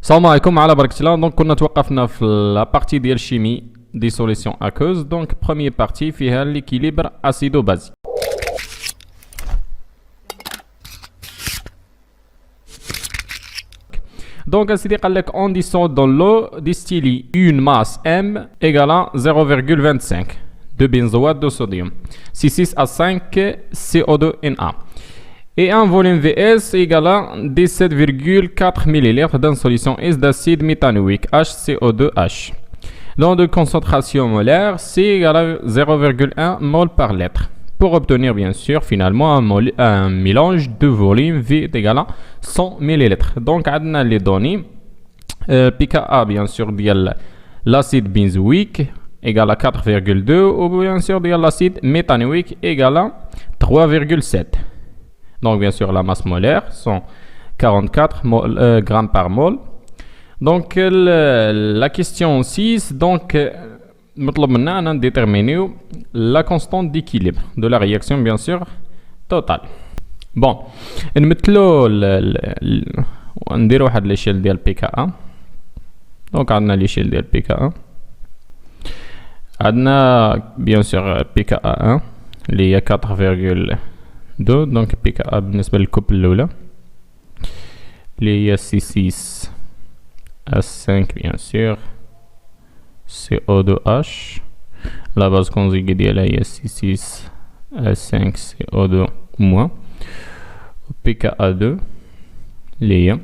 السلام عليكم على بركة الله. دونك كنا توقفنا في لا بارتي ديال الشيمي دي سوليسيون اكوز. دونك بروميي بارتي فيها ليكيليبر اسيدو بازي. Donc, ainsi on dissout dans l'eau distillée une masse M égale à 0,25 de benzoate de sodium, C6H5 CO2Na. Et un volume Vs égale à 17,4 ml d'une solution S d'acide méthanoïque HCO2H. Dans de concentration molaire, C égale à 0,1 mol par litre. Pour obtenir bien sûr finalement un mélange de volume V égale à 100 ml. Donc on a les données pKa bien sûr de l'acide benzoïque égale à 4,2 ou bien sûr de l'acide méthanoïque égale à 3,7. Donc bien sûr la masse molaire sont 44 grammes par mol. Donc la question 6, donc مطلب منا أن نديترمينيو لا كونستانت ديكيليبر دو لا رياكسيون بيان سور توتال. بون نمثلو نديرو واحد ليشيل ديال بي كا ا. دونك عندنا ليشيل ديال بي كا ا، عندنا بيان سور بي كا ا اللي هي 4,2. دونك بي كا ا بالنسبة للكوب الأولى اللي هي C6H5 بيان سور CO2H. La base conjuguée ديالها هي C6H5 CO2 moins pKa2 اللي هي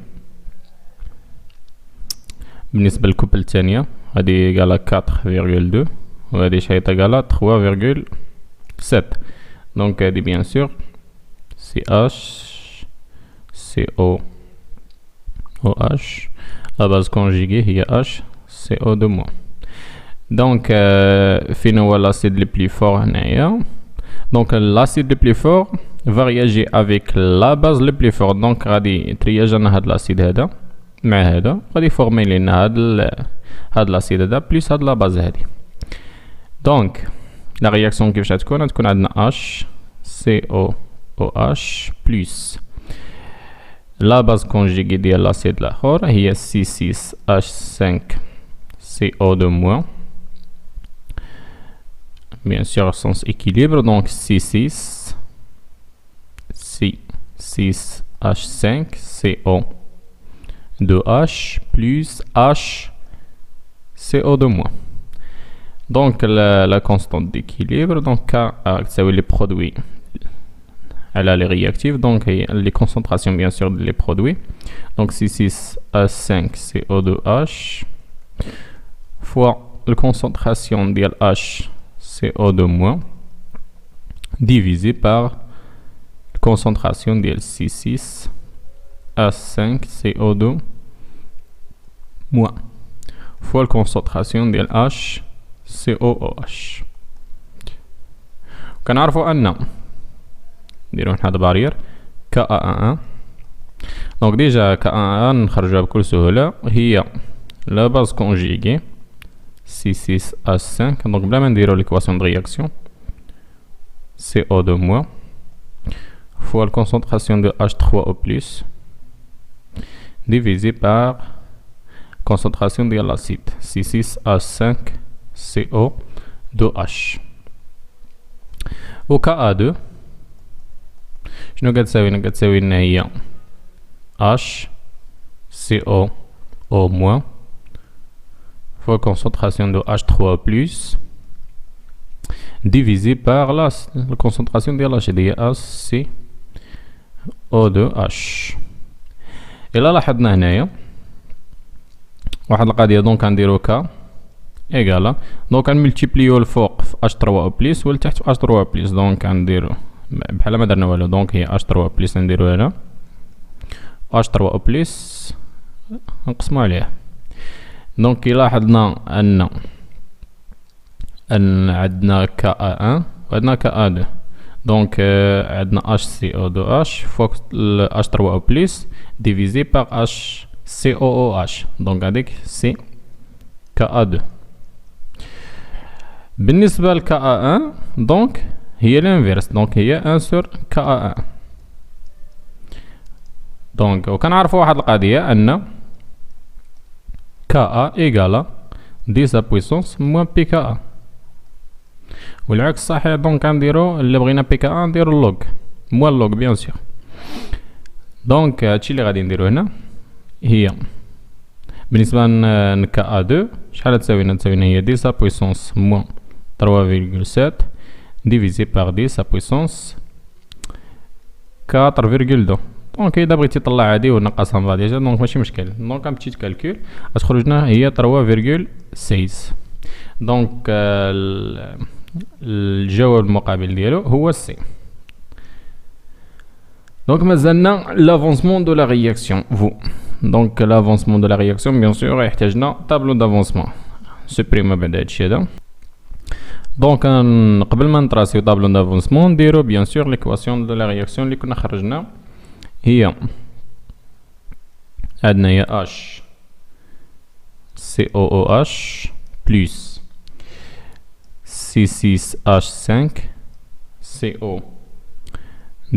بالنسبة للكوبل الثانية هذه قالها 4,2 وهذه شحيطة قالها 3,7. دونك هذه بيان سور CH CO2OH. La base conjuguée هي H CO2 moins. Donc فين هو l'acide le plus fort هنايا. Donc l'acide le plus fort va réagir avec la base le plus fort. Donc غادي ترياج لنا هاد l'acide هذا مع هذا غادي فورمي لنا هاد l'acide هذا بلس هاد لا باز هادي. دونك لا رياكسيون كيفاش غتكون عندنا H COOH بلس لا باز كونجيغي ديال l'acide الاخر هي C6H5 CO2 moins. Bien sûr, sens équilibre, donc C6H5 CO2H plus H CO2 moins. Donc la constante d'équilibre, donc K ça veut les produits, elle a les réactifs, donc les concentrations bien sûr des produits. Donc C6H5 CO2H fois la concentration de H CO2 moins divisé par la concentration de C6H5 CO2 moins fois la concentration de H COOH. كنعرفوا أن نديرو هاد بارير KA1. دونك ديجا KA1 نخرجوها بكل سهولة هي لا باز كونجيغي C6H5. Donc بلا ما نديرو l'équation de réaction CO2 moins fois la concentration de H3O plus divisé par concentration de l'acide C6H5 CO2H. و KA2 شنو كتساوي لنا هي H COO moins fois concentration de H3 plus divisé par la concentration de HCO2H. إلا لاحظنا هنايا واحد القضية. دونك غنديرو K إيكالا دونك غنملتيبليو الفوق في H3O plus والتحت في H3O plus. دونك غنديرو بحال ما درنا والو. دونك هي H3O plus نديرو هنا H3O plus نقسمو عليه. دونك لاحظنا أن عندنا KA1 وعندنا KA2. دونك عندنا HCO2H فوق H3O plus divisé par HCOOH. دونك هذيك سي KA2. بالنسبة ل KA1 دونك هي الانفيرس. دونك هي 1 sur KA1. دونك وكنعرفوا واحد القضية أن KA égale 10 à puissance moins PKA. والعكس صحيح. دونك غنديرو اللي بغينا PKA نديرو اللوغ موان اللوغ بيان سور. دونك هادشي اللي غادي نديرو هنا هي بالنسبة ل KA2 شحال تساوينا؟ تساوينا هي 10 à puissance moins 3,7 divisé par 10 à puissance 4,2. دونك إذا بغيتي تطلع هادي ونقصها من بعضياتها دونك ماشي مشكل. دونك بتيت كالكول غتخرج لنا هي 3,6. دونك الجواب المقابل ديالو هو سي. Donc مازلنا l'avancement de la réaction vous. Donc l'avancement de la réaction bien sûr يحتاجنا tableau d'avancement. سوبريمو بعد هادشي هذا. دونك قبل ما نطراسيو tableau d'avancement نديرو bien sûr l'équation de la réaction اللي كنا خرجنا هي عندنا هي H COOH plus C6H5 CO2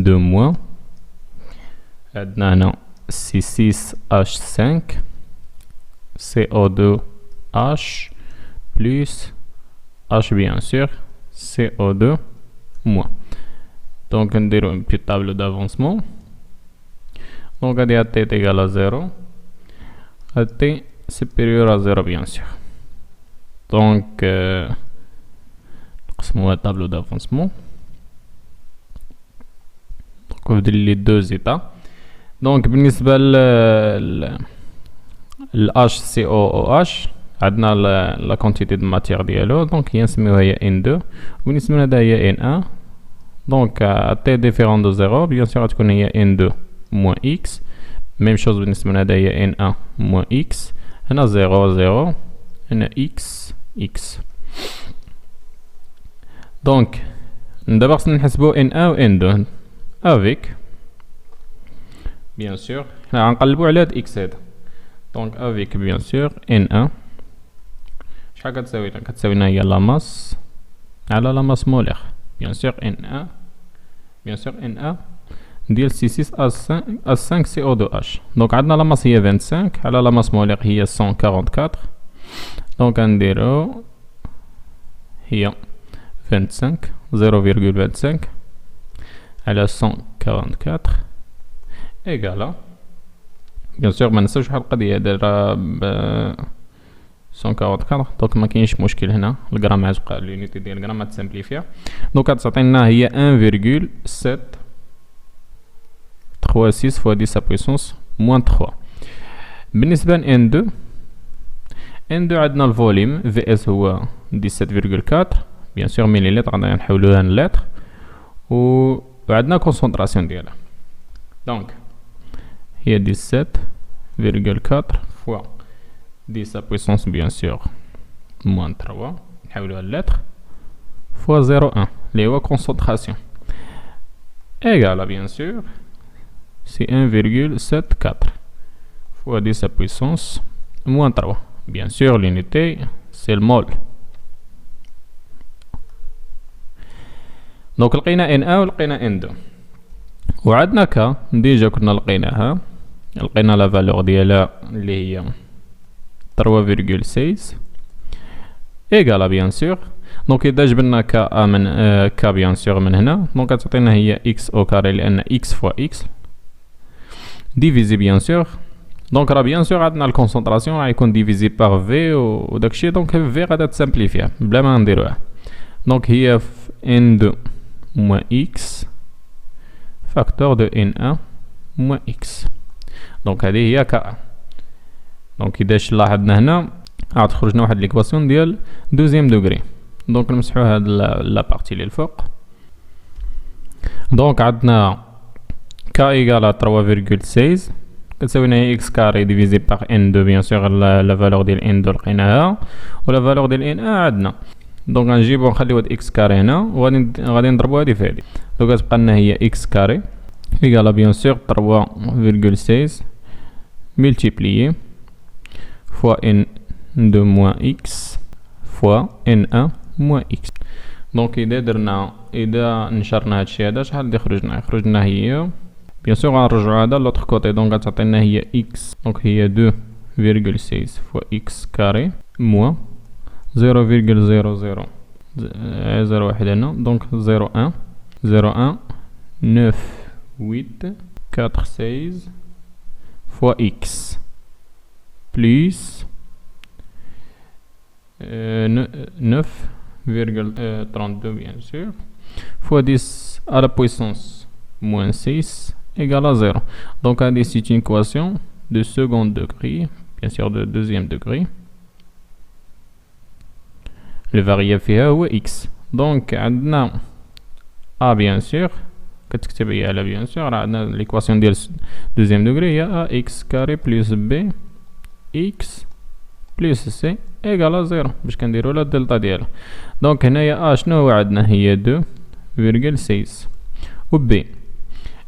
moins عندنا هنا C6H5 CO2H plus H bien sûr CO2 moins. Donc نديرو un petit tableau d'avancement. Donc à t est égal à 0, à t supérieur à 0 bien sûr. Donc نقسمو tableau d'avancement. Donc on veut les deux états. Donc بالنسبة ل HCOOH عندنا la quantité de matière ديالو دونك هي نسميوها هي N2 وبالنسبة لهذا هي N1. دونك à t différent de 0 bien sûr غتكون هي N2 moins x. même chose بالنسبة لهذا هي N1 moins x. هنا 0 0 هنا x x. دونك دابا خصنا نحسبو N1 و N2 avec bien sûr حنا غنقلبو على هاد x هذا. دونك avec bien sûr N1 شحال كتساوينا؟ كتساوينا هي لا ماس على لا ماس مولير bien sûr N1 bien sûr N1 ديال C6H5 CO2H. دونك عندنا لا ماس هي 25 على لا ماس مولير هي 144. دونك غنديرو هي 25 0,25 على 144 إيكالا بيان سور ما ننساوش واحد القضية دايرة ب 144. دونك ما كاينش مشكل هنا الغرام غتبقى لونيتي ديال الغرام غتسامبليفيها. دونك غتعطينا هي 1,7 36 fois 10 à puissance moins 3. بالنسبة ل N2 عندنا الفوليوم VS هو 17,4 بيان سور مليلتر غادي نحولوها للتر وعندنا كونسونطراسيون ديالها. دونك هي 17,4 fois 10 à puissance bien sûr moins 3 نحولوها للتر fois 0,1 اللي هو concentration égale bien sûr c'est 1,74 fois 10 à puissance moins 3. Bien sûr, l'unité, c'est le mol. Donc, لقينا N1 ولقينا N2. وعندنا K ديجا كنا لقيناها. لقينا لا فالور ديالها اللي هي 3,6 إيكالا بيان سور. دونك إذا جبنا K من K بيان سور من هنا دونك غتعطينا هي X أو كاري لأن X فوا X ديفيزي بيان سور. دونك راه بيان سور عندنا الكونسونطراسيون غيكون ديفيزي باغ في وداكشي دونك في غادا تسامبليفيها بلا ما نديروها. دونك هي N2 moins X facteur de N1 moins X. دونك هذه هي K. دونك إذا لاحظنا هنا غتخرج لنا واحد ليكواسيون ديال دوزيام دوغري. دونك نمسحو هاد لا بارتي اللي الفوق. دونك عندنا K égale à 3,16 كتساوينا هي x كاري ديفيزي باغ n2 بيان سور لا فالور ديال n2 لقيناها ولا فالور ديال n1 عندنا. دونك غنجيبو نخليو هاد x كاري هنا وغادي نضربو هادي في هادي. دونك غتبقى لنا هي x كاري إيكالا بيان سور 3,16 ملتيبليي فوا n2 موان x فوا n1 موان x. دونك إذا نشرنا هادشي هذا شحال غادي يخرج لنا هي بيان سور غنرجعو هذا لوطخ كوتي. دونك غتعطينا هي x دونك هي 9,6 fois x carré moins 0,00 0,1 هنا donc 0,1 0,1 9 8 4 16 fois x plus 9,32 bien sûr fois 10 à la puissance moins 6 égale à 0. Donc c'est une équation de second degré, bien sûr de deuxième degré. Le variable فيها هو x. Donc عندنا a bien sûr كتكتب هي على bien sûr عندنا l'équation ديال deuxième degré هي ax carré plus b x plus c égale à 0 باش كنديرو لا الدلتا ديالها. دونك هنايا شنو هو عندنا هي 2,6 و b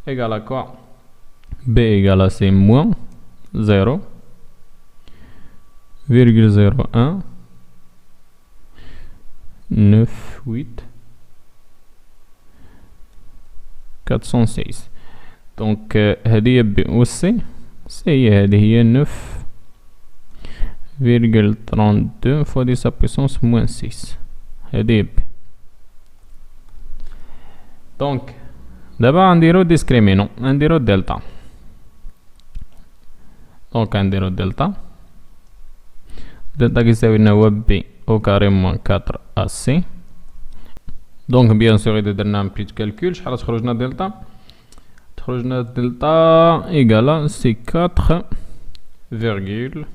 égale à quoi b égale à c moins 0,01 9 8 416. donc هذه b و c هي هذه هي 9,32 fois 10 à puissance moins 6 هذه b. donc دابا غنديرو ديسكريمينون غنديرو دلتا. دونك غنديرو دلتا كيساوي لنا هو بي او كاري موان 4 ا سي. دونك بيان سور اذا درنا بيت كالكول شحال تخرجنا دلتا؟ تخرجنا دلتا ايكالا سي 4 فيرغول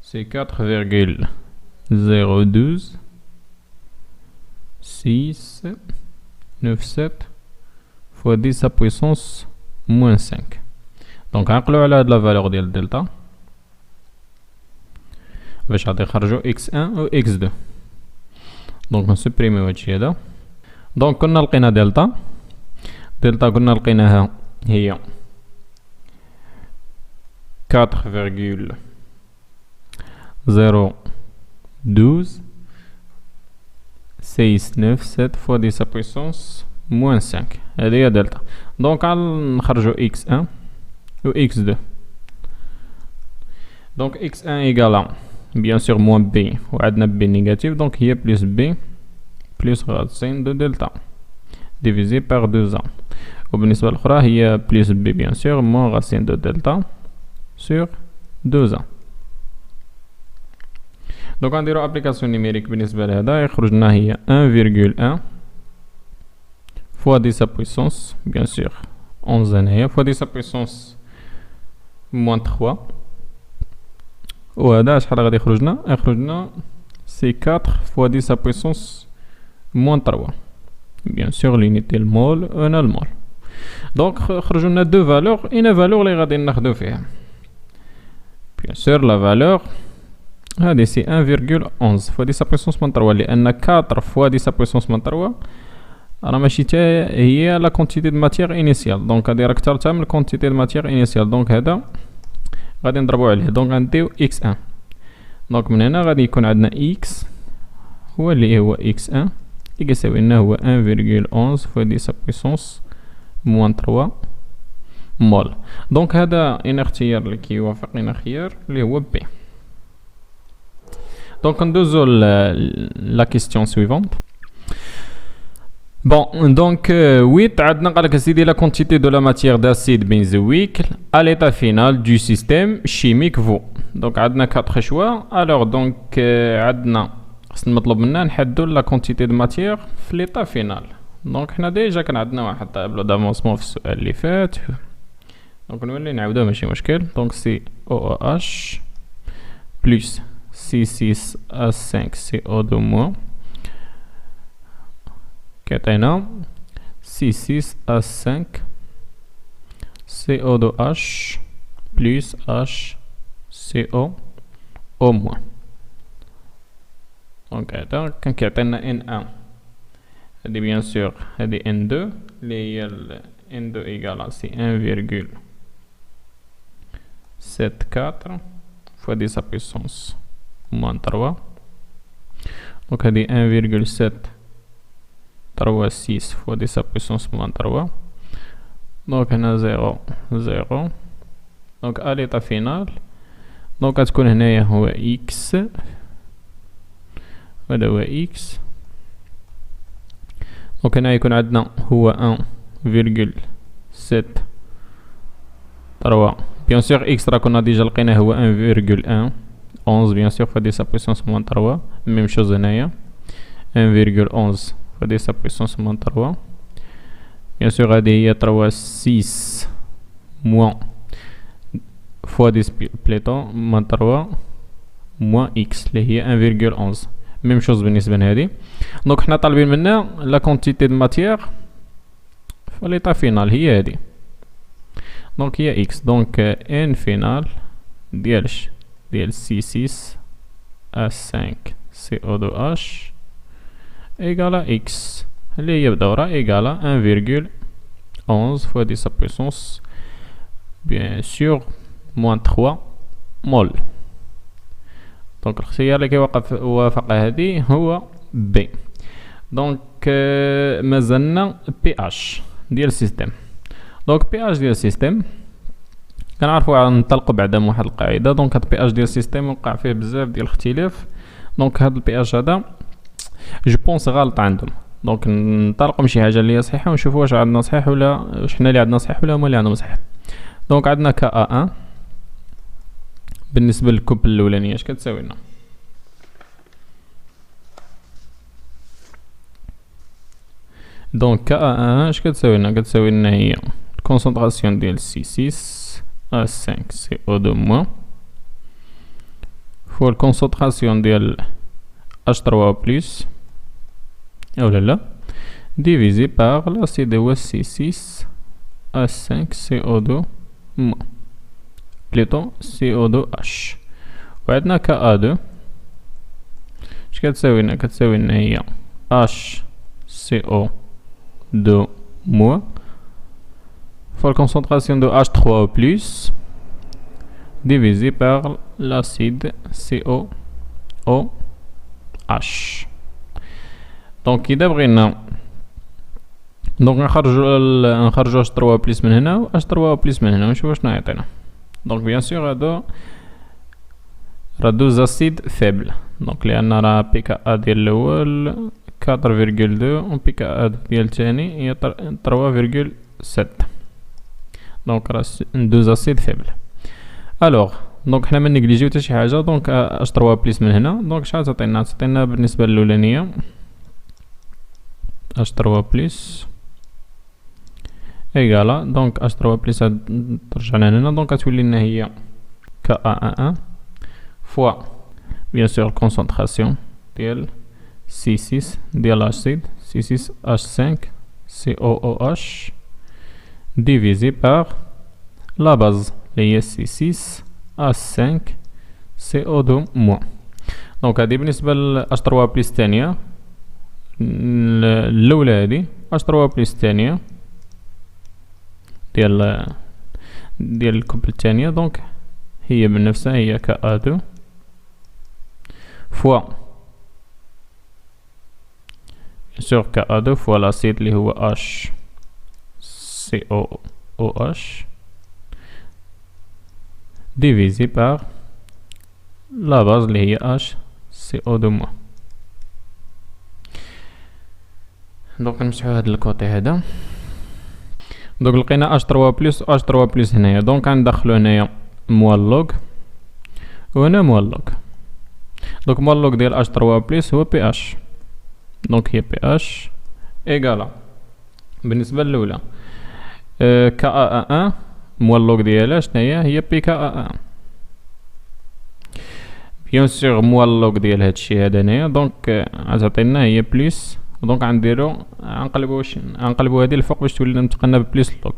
سي 4,012 6 97 fois 10 à puissance moins 5. donc نعقلو على هاد لا فالور ديال دلتا باش غادي نخرجو x1 و x2. دونك نسبريميو هادشي هذا. دونك كنا لقينا دلتا كنا لقيناها هي 4,012 697 fois 10 à puissance moins 5 هذه هي دلتا. دونك نخرجو x1 و x2. دونك x1 égale bien sûr moins b و عندنا b négatif donc هي plus b plus racine de delta divisé par 2a. وبالنسبة الأخرى هي plus b bien sûr moins racine de delta sur 2a. دونك غنديرو ابليكاسيون نيميريك بالنسبة لهذا يخرج لنا هي 1,1 fois 10 à puissance bien sûr 11 هنايا fois 10 à puissance moins 3 وهذا شحال غادي يخرجنا سي 4 fois 10 à puissance moins 3 bien sûr l'unité المول هنا المول. دونك خرجوا لنا دو فالور اين فالور اللي غادي ناخدو فيها bien sûr la valeur هذه سي 1,11 fois 10 à puissance moins 3 لان 4 fois 10 à puissance moins 3 راه ماشي حتى هي لا كونتيتي دو ماتيير انيسيال. دونك هادي راه كثرتها من الكونتيتي دو ماتيير انيسيال. دونك هذا غادي نضربو عليه. دونك غنديو x1. دونك من هنا غادي يكون عندنا x هو اللي هو x1 اللي كيساوي لنا هو 1,11 fois 10 à puissance moins 3 مول. دونك هذا ان اختيار اللي كيوافق ان خيار اللي هو b. دونك ندوزو لا كيستيون سويفونت. Bon, donc 8 عندنا قالك سيدي la quantité de la matière d'acide benzoïque à l'état final du système chimique vaut. donc عندنا 4 choix. alors donc عندنا خصنا مطلوب منا نحددو la quantité de matière في l'état final. donc حنا ديجا كان عندنا واحد طابلو دافونسمون في السؤال اللي فات. donc نولي نعاودو ماشي مشكل. donc سي OOH plus C6H5CO2 moins كتعطينا C6H5 CO2H plus HCO O moins. دونك هذا كان كيعطينا N1 هادي بيان سور هادي N2 اللي هي N2 إيكال سي 1,74 fois 10 à puissance moins 3. دونك هادي 1,7 6 fois 10 à puissance moins 3. donc هنا 0 0. donc à l'état final دونك غتكون هنايا هو اكس، هذا هو اكس. دونك هنا يكون عندنا هو 1,7 بيان سور اكس راه كنا ديجا لقيناه هو 1,11 بيان سور فدي سا بويسونس موان 3. ميم شوز هنايا 1,11 فدي سا بويسونس موان 3. بيان سور هادي هي 3 6 موان فوا 10 بليتون موان 3 موان اكس اللي هي 1,11. ميم شوز بالنسبه لهادي. دونك حنا طالبين منا لا كونتيتي دو ماتيير في ليطا فينال هي هادي. دونك هي اكس. دونك ان فينال ديالش ديال C6 A5 CO2H ايكالا اكس اللي هي بدورة ايكالا 1,11 فوا 10 puissance بيان سور موان 3 مول. دونك الاختيار اللي كيوافق هادي هو بي. دونك مازلنا بي اش ديال السيستم. دونك بي اش ديال السيستم كنعرفوا نطلقوا بعدا من واحد القاعده. دونك هاد بي اش ديال السيستم وقع فيه بزاف ديال الاختلاف. دونك هاد البي اش هذا جو بونس غلط عندهم. دونك نطلقوا من شي حاجه اللي هي صحيحه ونشوفوا واش عندنا صحيح ولا واش حنا اللي عندنا صحيح ولا هما اللي عندهم صحيح. دونك عندنا كا 1 بالنسبه للكوبل الاولانيه اش كتساوي لنا؟ دونك كا 1 اش كتساوي لنا؟ كتساوي لنا هي الكونسونطراسيون ديال C6 A5 CO2 moins فوا الكونسونطراسيون ديال H3 بلس اولا لا ديفيزي باغ لاسيد هو C6 A5 CO2 moins بليتو CO2H. وعندنا كا 2 اش كتساوي لنا؟ كتساوي لنا هي HCO2 moins fois la concentration de H3 plus divisé par l'acide COOH. donc إذا بغينا دونك نخرجو H3 بلس من هنا و H3 بلس من هنا ونشوفو شنو يعطينا. دونك بيان سور هادو راه دوز اسيد فيبل. دونك لأن راه بي كا ديال الأول 4,2 و بي كا ديال الثاني هي 3,7. دونك راه دوز اسيد فيبل. الوغ دونك حنا ما نيجليجيو حتى شي حاجه. دونك اش 3 بلس من هنا دونك شحال تعطينا؟ تعطينا بالنسبه للاولانيه اش 3 بلس ايكالا دونك اش 3 بلس ترجع لنا هنا. دونك غتولي لنا هي كا 1 فوا بيان سور الكونسونطراسيون ديال C6 ديال الاسيد C6H5 COOH divisé par la base اللي هي C6H5 CO2 moins. دونك هادي بالنسبة ل H3 بلس الثانية الأولى هادي H3 بلس الثانية ديال الكوبل الثانية. دونك هي من نفسها هي كا2 فوا سور كا2 فوا لاسيد اللي هو HCOOH divisé par la base اللي هي HCO2 moins. دونك نمسحو هاد الكوتي هذا. دونك لقينا H3 بلس و H3 بلس هنايا. دونك غندخلو هنايا موالوغ وهنا موالوغ. دونك موالوغ ديال H3 بلس هو PH. دونك هي PH ايكالا بالنسبة للأولى كا 1 موالوغ ديالها شناهي؟ هي بي كا 1 بيان سور موالوغ ديال هادشي هذا هنايا. دونك غتعطينا هي بلس. دونك غنديرو غنقلبو هادي الفوق باش تولي نتقنا ببلس لوغ.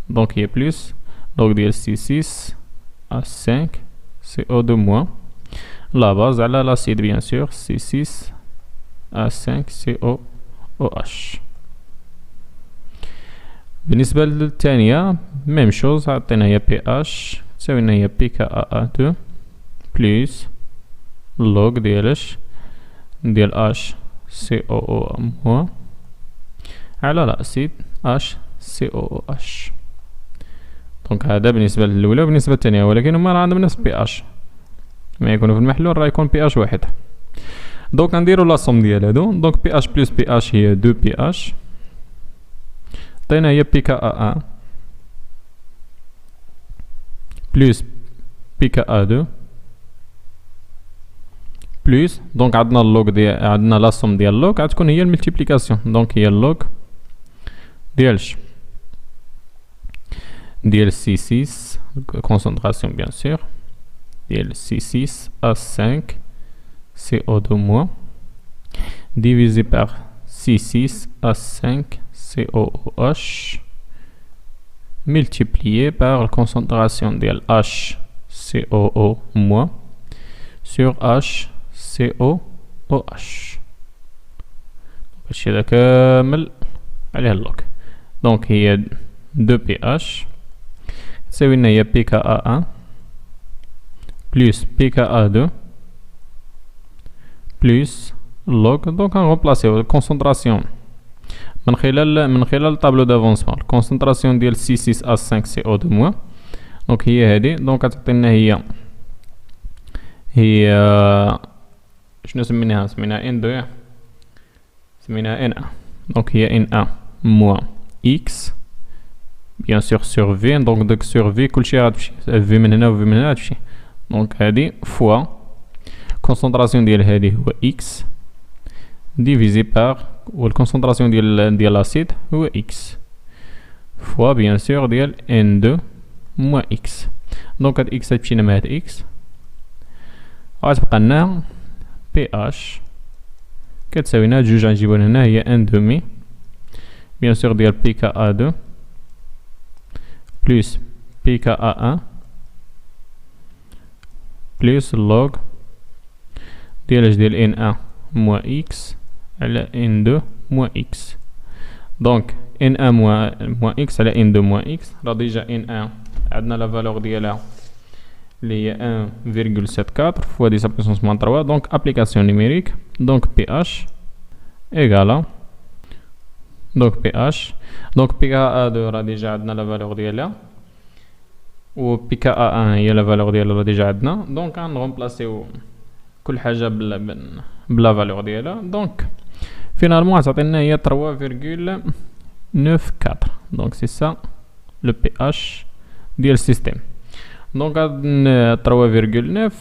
دونك هي بلس لوغ ديال C6 A5 CO2 moins لا باز على لاسيد بيان سور C6 A5 COOH. بالنسبة للثانية ميم شوز عطينا هي PH تساوي لنا هي بي كا 2 بلس لوغ ديالش ديال HCOO moins على الأسيد HCOOH. دونك هذا بالنسبة للأولى وبالنسبة للثانية، ولكن هما راه عندهم نفس بي اش، ما يكونوا في المحلول راه يكون بي اش واحد. دونك نديرو لا صوم ديال هادو. دونك بي اش بلس بي اش هي 2 بي اش، عطينا هي بي كا ا 1 بلس بي كا ا 2 بلس، دونك عندنا اللوغ ديال، عندنا لا صوم ديال اللوغ غتكون هي الملتيبليكاسيون. دونك هي اللوغ ديالش ديال سي 6 concentration bien sûr ديال C6 A5 CO2 moins divisé par C6 A5 COOH multiplié par la concentration ديال HCOO moins sur HCOOH. باش هذا كامل عليه اللوك. دونك هي 2pH تساوي لنا هي pKa1 plus pKa2 plus log. دونك غنغومبلاسيو الكونسونطراسيون من خلال الطابلو دافونسمون. الكونسونطراسيون ديال C6H5CO2 موان دونك هي هادي. دونك غتعطينا هي شنو سميناها؟ سميناها N2، سميناها Na. دونك هي Na moins X bien sûr sur V. donc sur V كلشي غتمشي V من هنا و V من هنا غتمشي. دونك هادي فوا كونسونطراسيون ديال هادي هو X ديفيزي بار والكونسونطراسيون ديال لاسيد هو X فوا bien sûr ديال N2 moins X. دونك هاد X غتمشي مع هاد X غتبقى لنا PH كتساوي لنا جوج غنجيبو هنا هي ان دومي bien sûr ديال PKA2 plus PKA1 plus log ديال ديال Na moins X على N2 moins X. دونك Na moins X على N2 moins X راه ديجا Na عندنا لا فالور ديالها اللي هي 1,74 fois 10 puissance moins 3. دونك ابليكاسيون نيميريك. دونك PH égale دونك PH دونك PKA2 راه ديجا عندنا لا فالور ديالها و PKA1 هي لا فالور ديالها راه ديجا عندنا. دونك غنغومبلاسيو كل حاجه بلا فالور ديالها. دونك فينالمون غتعطينا هي 3,94. دونك سي سا لو PH ديال السيستيم. دونك هاد 3,9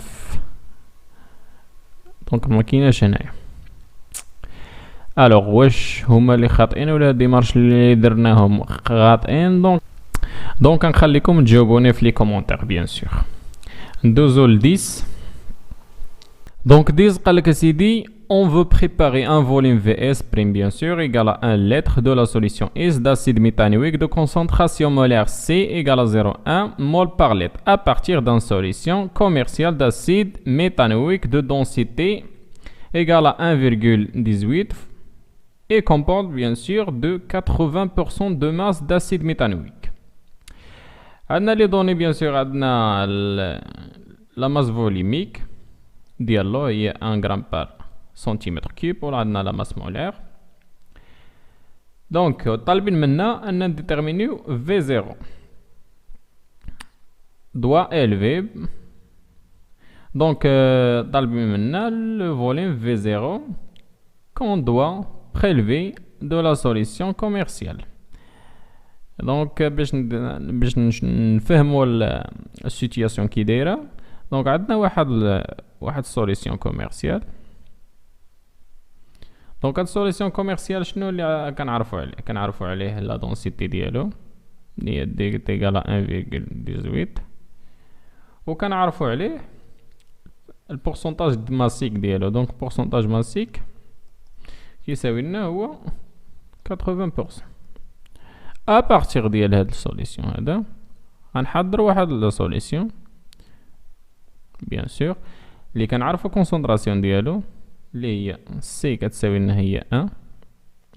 دونك مكايناش هنايا. الوغ واش هما اللي خاطئين ولا ديمارش اللي درناهم خاطئين؟ دونك نخليكم تجاوبوني في لي كومونتير بيان سور. ندوزو ل 10. دونك 10 قالك اسيدي on veut préparer un volume Vs prime bien sûr égale à 1 litre de la solution S d'acide méthanoïque de concentration molaire C égale à 0,1 mol par litre à partir d'une solution commerciale d'acide méthanoïque de densité égale à 1,18 et comporte bien sûr de 80% de masse d'acide méthanoïque. عندنا les données bien sûr عندنا la masse volumique ديالو هي 1 gramme par centimètre cube و عندنا la masse molaire. دونك طالبين منا ان نديتيرمينيو V0 doit élever. دونك طالبين منا le volume V0 qu'on doit prélever de la solution commerciale. دونك باش نفهموا السيتوياسيون كي دايره. دونك عندنا واحد سوليسيون كوميرسيال. دونك هاد السوليسيون كوميرسيال شنو اللي كنعرفوا عليه لا دونسيتي ديالو اللي هي دي تيغالا 1,18 وكنعرفوا عليه البورسونتاج ماسيك ديالو. دونك بورسونتاج ماسيك كيساوي لنا هو 80%. ابارتيغ ديال هاد السوليسيون هذا غنحضر واحد لا سوليسيون بيان سور اللي كنعرفوا كونسونطراسيون ديالو اللي هي سي كتساوي لنا هي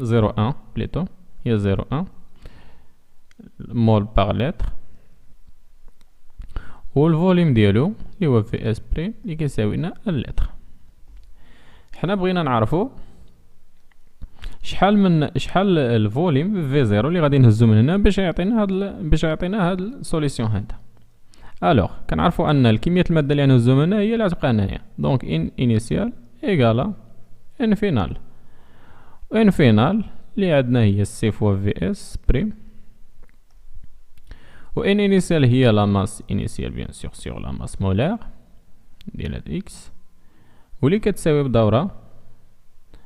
0,1 بليتو هي 0,1 مول باغ لتر و الفوليوم ديالو اللي هو في اس بريم اللي كيساوي لنا اللتر. حنا بغينا نعرفوا شحال الفوليوم في زيرو اللي غادي نهزو من هنا باش يعطينا هاد السوليسيون هذا. الوغ كنعرفوا ان الكميه الماده اللي غنهزو من هنا هي اللي غتبقى هنايا. دونك ان انيسيال ايكالا ان فينال، ان فينال اللي عندنا هي سي فوا في اس بريم، و ان انيسيال هي لا ماس انيسيال بيان سور سور لا ماس مولار ديال هاد اكس، واللي كتساوي بدورة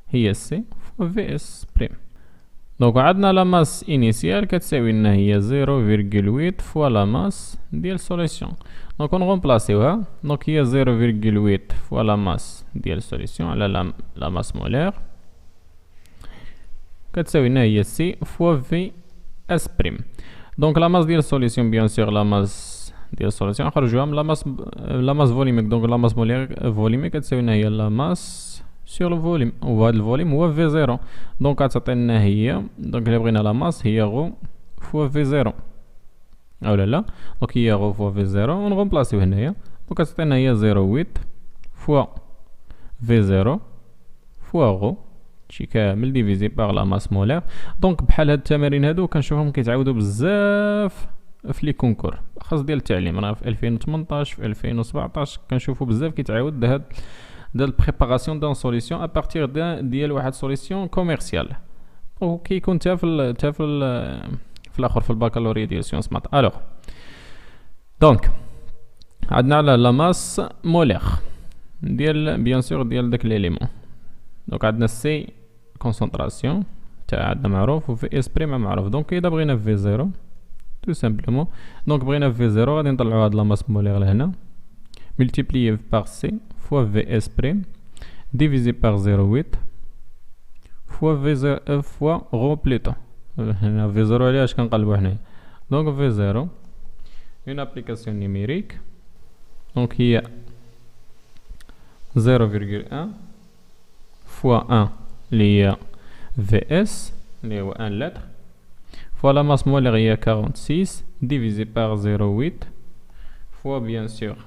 هي سي فوا في اس بريم. دونك عندنا لا ماس انيسيال كتساوي لنا هي 0.8 فوا لا ماس ديال سوليسيون. دونك نغومبلاسيوها، دونك هي 0.8 فوا لا ماس ديال سوليسيون على لا ماس مولار كتساوي لنا هي سي فوا في اس بريم. دونك لا ماس ديال سوليسيون بيان سور لا ماس ديال سوليسيون نخرجوها من لا ماس فوليميك. دونك لا ماس مولار فوليميك كتساوي لنا هي لا ماس سور الفوليم، وهذا الفوليم هو في زيرو. دونك غتعطينا هي، دونك الا بغينا لا ماس هي غو فوا في زيرو اولا لا، دونك هي غو فوا في زيرو ونغومبلاسيو هنايا. دونك غتعطينا هي 0.8 فوا في زيرو فوا غو شي كامل ديفيزي باغ لا ماس مولار. دونك بحال هاد التمارين هادو كنشوفهم كيتعاودوا بزاف في لي كونكور خاص ديال التعليم. انا في 2018 في 2017 كنشوفوا بزاف كيتعاود هاد البريباراسيون دون سوليسيون ابارتيغ ديال واحد سوليسيون كوميرسيال، وكيكون تا في الاخر في الباكالوريا ديال سيونس مات. الوغ دونك عندنا على لا ماس مولار ديال بيان سور ديال داك ليليمون. دونك عندنا سي كونسونطراسيون تاع عندنا معروف، وفي اس بريم معروف. دونك اذا بغينا في زيرو تو سامبلومون، دونك بغينا في زيرو غادي نطلعو هاد لا ماس مولار لهنا ملتيبليي بار سي فوا في اس بريم ديفيزي بار 0.8 فوا في فوا غو بليتو. هنا في زيرو علاش كنقلبو حنايا. دونك في زيرو اون ابليكاسيون نيميريك، دونك هي 0.1 فوا 1 اللي هي في اس اللي هو 1 لتر فوا لا ماس مولار هي 46 ديفيزي بار 0.8 فوا بيان سور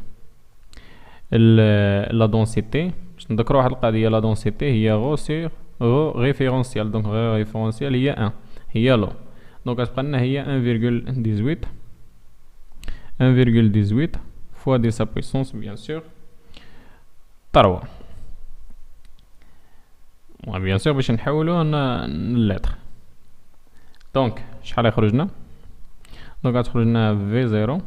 لا دونسيتي. باش نذكروا واحد القضيه، لا دونسيتي هي غو سور غو ريفيرونسيال. دونك غو ريفيرونسيال هي 1 هي لو، دونك غتبقى لنا هي 1.18 فوا دي سا بويسونس بيان سور 3. بيان سور باش نحولوه للتر. دونك شحال يخرجنا؟ دونك غتخرج لنا في زيرو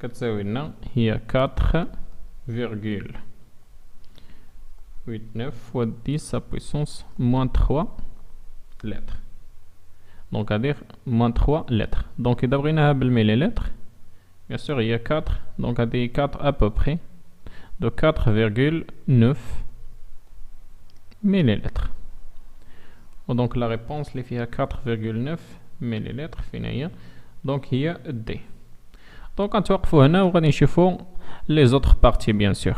كتساوي لنا هي 4,89 fois 10 à puissance moins 3 lettres. Donc à dire moins 3 lettres. Donc إذا بغيناها بالمليلتر bien sûr il y a 4, donc à dire 4 à peu près de 4,9 millilitres. Donc la réponse اللي فيها 4,9 millilitres فين هي؟ donc هي D. Donc غنتوقفوا هنا وغادي نشوفوا les autres parties bien sûr.